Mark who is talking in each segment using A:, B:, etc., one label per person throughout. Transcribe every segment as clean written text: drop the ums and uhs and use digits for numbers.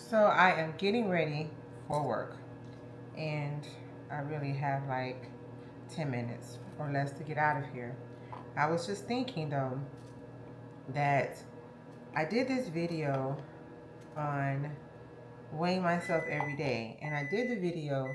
A: So I am getting ready for work, and I really have like 10 minutes or less to get out of here. I was just thinking though that I did this video on weighing myself every day, and I did the video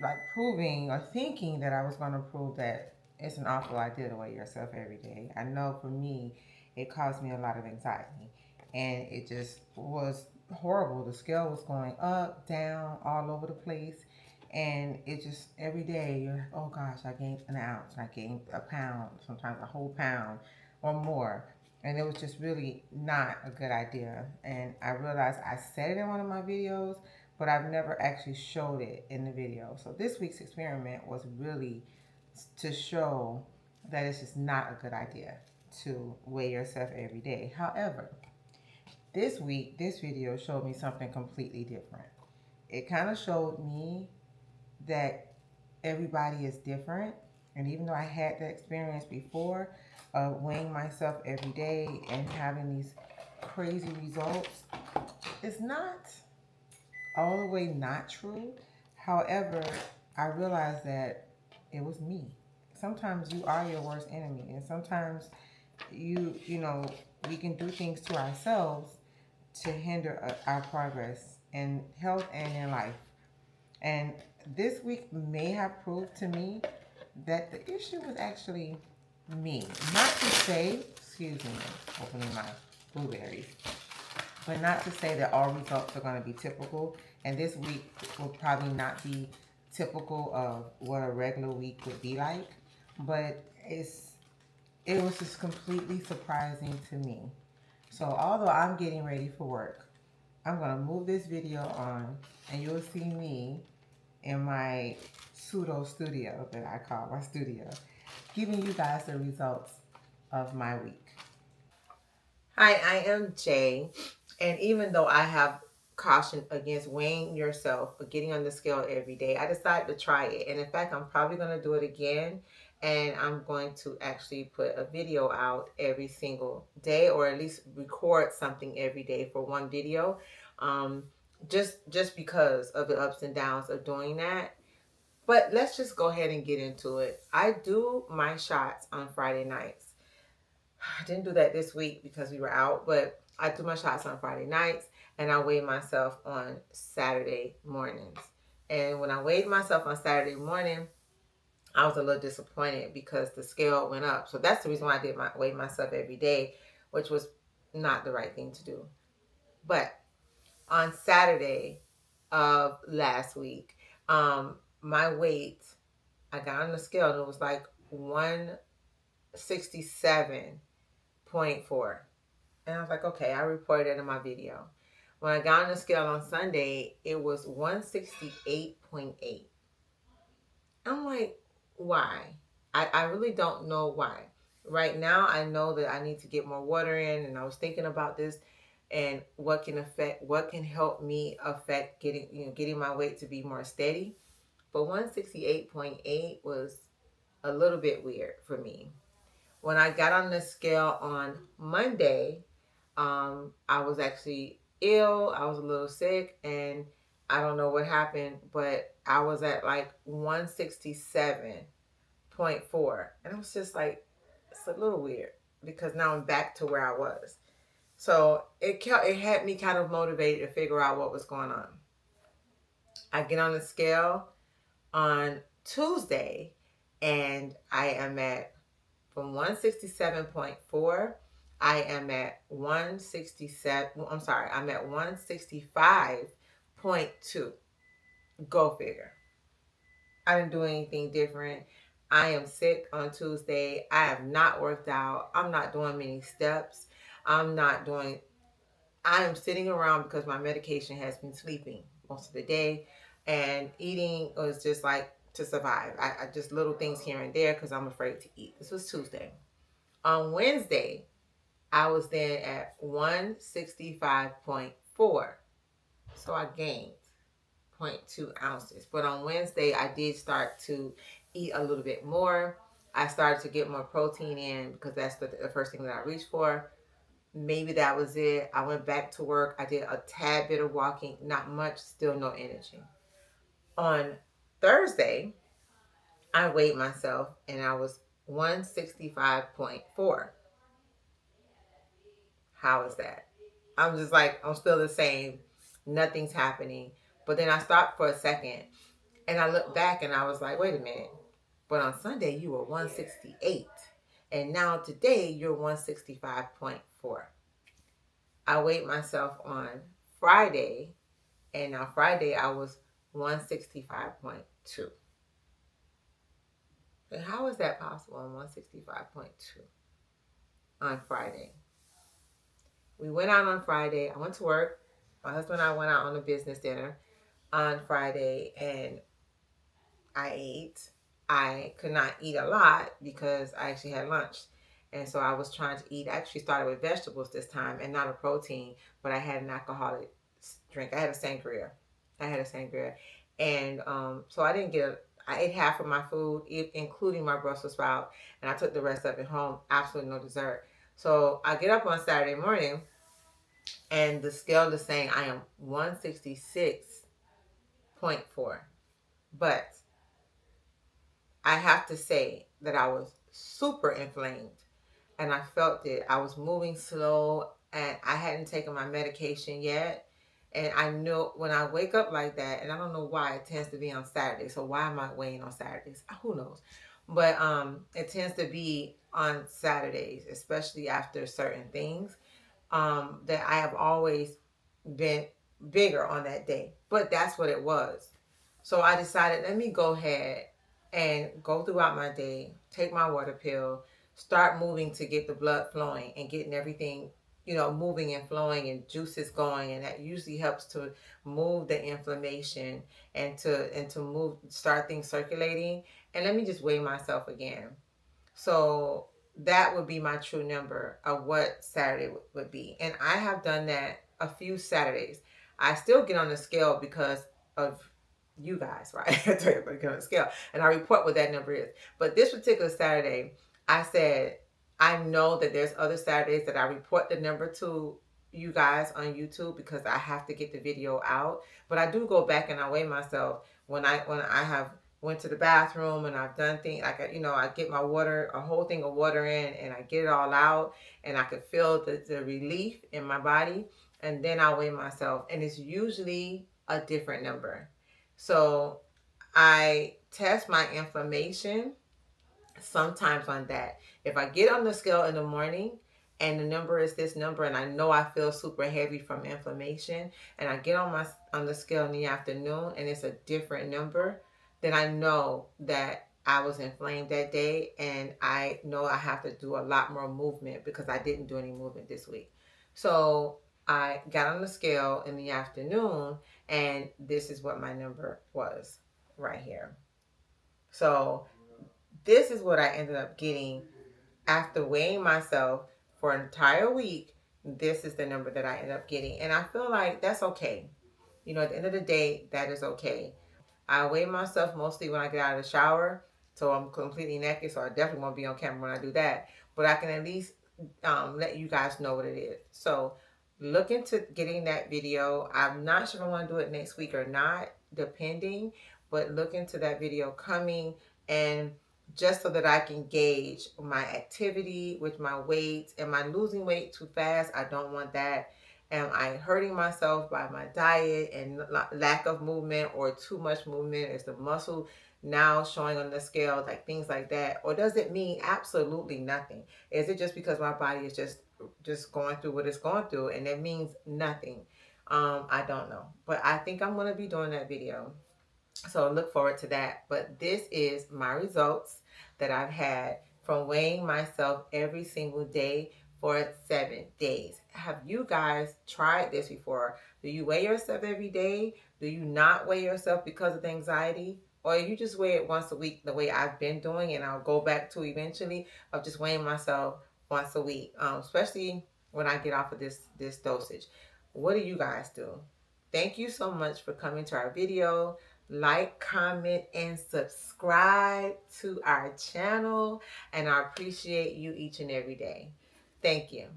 A: like proving or thinking that I was going to prove that it's an awful idea to weigh yourself every day. I know for me, it caused me a lot of anxiety, and it just was horrible. The scale was going up, down, all over the place, and it just every day you're like, oh gosh, I gained an ounce, I gained a pound, sometimes a whole pound or more. And it was just really not a good idea. And I realized I said it in one of my videos, but I've never actually showed it in the video. So this week's experiment was really to show that it's just not a good idea to weigh yourself every day. However, this week, this video showed me something completely different. It kind of showed me that everybody is different. And even though I had that experience before of weighing myself every day and having these crazy results, it's not all the way not true. However, I realized that it was me. Sometimes you are your worst enemy, and sometimes you know, we can do things to ourselves to hinder our progress in health and in life. And this week may have proved to me that the issue was actually me. Not to say, excuse me, opening my blueberries, but not to say that all results are going to be typical. And this week will probably not be typical of what a regular week would be like. But it was just completely surprising to me. So although I'm getting ready for work, I'm going to move this video on, and you'll see me in my pseudo studio that I call my studio, giving you guys the results of my week. Hi, I am Jay, and even though I have cautioned against weighing yourself or getting on the scale every day, I decided to try it. And in fact, I'm probably going to do it again, and I'm going to actually put a video out every single day, or at least record something every day for one video, um, just because of the ups and downs of doing that. But let's just go ahead and get into it. I do my shots on Friday nights. I didn't do that this week because we were out, but I do my shots on Friday nights, and I weigh myself on Saturday mornings. And when I weighed myself on Saturday morning, I was a little disappointed because the scale went up. So that's the reason why I did weigh myself every day, which was not the right thing to do. But on Saturday of last week, my weight, I got on the scale and it was like 167.4. And I was like, okay, I reported it in my video. When I got on the scale on Sunday, it was 168.8. I'm like, why? I really don't know why. Right now, I know that I need to get more water in, and I was thinking about this and what can help me affect getting my weight to be more steady. But 168.8 was a little bit weird for me. When I got on the scale on Monday, I was actually ill. I was a little sick, and I don't know what happened, but I was at like 167.4. And I was just like, it's a little weird because now I'm back to where I was. So it had me kind of motivated to figure out what was going on. I get on the scale on Tuesday, and I am at from 167.4. I am at 167. I'm sorry, I'm at 165.2. Go figure. I didn't do anything different. I am sick on Tuesday. I have not worked out. I'm not doing many steps. I'm not doing, I am sitting around because my medication has been sleeping most of the day, and eating was just like to survive. I just little things here and there because I'm afraid to eat. This was Tuesday. On Wednesday, I was then at 165.4. So I gained zero point 0.2 ounces. But on Wednesday, I did start to eat a little bit more. I started to get more protein in because that's the first thing that I reached for. Maybe that was it. I went back to work. I did a tad bit of walking, not much, still no energy. On Thursday, I weighed myself and I was 165.4. How is that? I'm just like, I'm still the same. Nothing's happening. But then I stopped for a second and I looked back and I was like, wait a minute. But on Sunday, you were 168. And now today, you're 165.4. I weighed myself on Friday. And on Friday, I was 165.2. And how is that possible on 165.2 on Friday? We went out on Friday. I went to work. My husband and I went out on a business dinner on Friday and I ate. I could not eat a lot because I actually had lunch. And so I was trying to eat. I actually started with vegetables this time and not a protein, but I had an alcoholic drink. I had a sangria. And so I didn't get I ate half of my food, including my Brussels sprout, and I took the rest of it home. Absolutely no dessert. So I get up on Saturday morning, and the scale is saying I am 166.4. But I have to say that I was super inflamed and I felt it. I was moving slow and I hadn't taken my medication yet. And I know when I wake up like that, and I don't know why it tends to be on Saturdays. So why am I weighing on Saturdays? Who knows? But it tends to be on Saturdays, especially after certain things that I have always been bigger on that day. But that's what it was. So I decided, let me go ahead and go throughout my day, take my water pill, start moving to get the blood flowing and getting everything, moving and flowing and juices going. And that usually helps to move the inflammation and to move, start things circulating. And let me just weigh myself again. So that would be my true number of what Saturday would be. And I have done that a few Saturdays. I still get on the scale because of you guys, right? I tell you, I get on the scale and I report what that number is. But this particular Saturday, I said, I know that there's other Saturdays that I report the number to you guys on YouTube because I have to get the video out. But I do go back and I weigh myself when I have went to the bathroom and I've done things like I get my water, a whole thing of water in, and I get it all out, and I could feel the relief in my body, and then I weigh myself, and it's usually a different number. So I test my inflammation sometimes on that. If I get on the scale in the morning and the number is this number and I know I feel super heavy from inflammation, and I get on the scale in the afternoon and it's a different number, then I know that I was inflamed that day and I know I have to do a lot more movement because I didn't do any movement this week. So I got on the scale in the afternoon and this is what my number was right here. So this is what I ended up getting after weighing myself for an entire week. This is the number that I ended up getting. And I feel like that's okay. At the end of the day, that is okay. I weigh myself mostly when I get out of the shower. So I'm completely naked. So I definitely won't be on camera when I do that. But I can at least let you guys know what it is. So look into getting that video. I'm not sure if I want to do it next week or not, depending. But look into that video coming, and just so that I can gauge my activity with my weight. Am I losing weight too fast? I don't want that. Am I hurting myself by my diet and lack of movement, or too much movement? Is the muscle now showing on the scale, like things like that? Or does it mean absolutely nothing? Is it just because my body is just going through what it's going through and it means nothing? I don't know. But I think I'm going to be doing that video. So look forward to that. But this is my results that I've had from weighing myself every single day for 7 days. Have you guys tried this before? Do you weigh yourself every day? Do you not weigh yourself because of the anxiety? Or you just weigh it once a week the way I've been doing, and I'll go back to eventually of just weighing myself once a week, especially when I get off of this dosage. What do you guys do? Thank you so much for coming to our video. Like, comment, and subscribe to our channel. And I appreciate you each and every day. Thank you.